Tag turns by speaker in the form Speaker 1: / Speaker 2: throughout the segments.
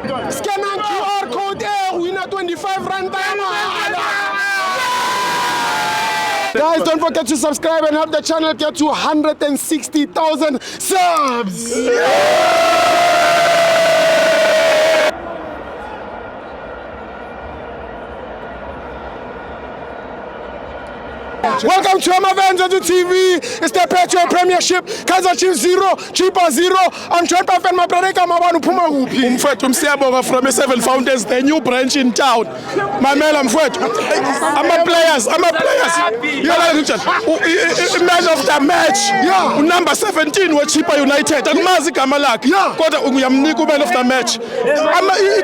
Speaker 1: Scan and QR code winner 25 rand. Guys, don't forget to subscribe and help the channel get to 160,000 subs. Welcome to Amavenza TV. It's the Petro Premiership. Kaizer Chiefs 0, Chippa 0. I'm joined by my brother Kamabanu Puma Upi.
Speaker 2: Mfethu Msiyaboga from Seven Fountains, the new branch in town. Mamela Mfethu. I'm a players. You're like Richard. Man of the match.
Speaker 1: Yeah.
Speaker 2: Number 17 with Chippa United. Akumazi gama lakhe.
Speaker 1: Yeah.
Speaker 2: Kodwa uyamnika man of the match.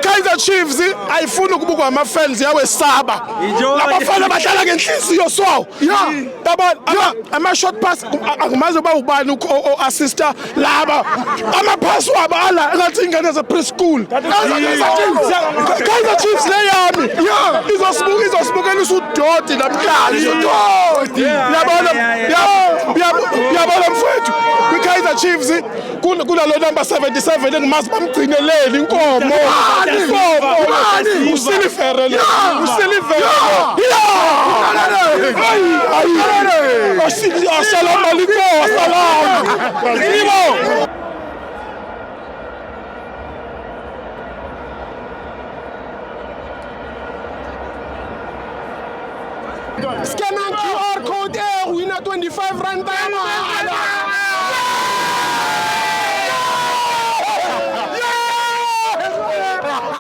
Speaker 2: Kaizer Chiefs ayifuna ukubukwa ama-fans yawesaba. Labafana badlala ngenhliziyo so.
Speaker 1: Yeah.
Speaker 2: Ama-short pass akumazi uba ubani o-assista laba ama-pass wabo ala engathi ingane ze-preschool. Kaizer Chiefs leyami izosibukelisa udodi namhlanje. Uyabona mfowethu kwi-Kaizer Chiefs kunalo number 77 engimazi bamgcineleli inkomo. Usilivere le. Assalamu alaikum.
Speaker 1: Scan and QR code winner 25 rand.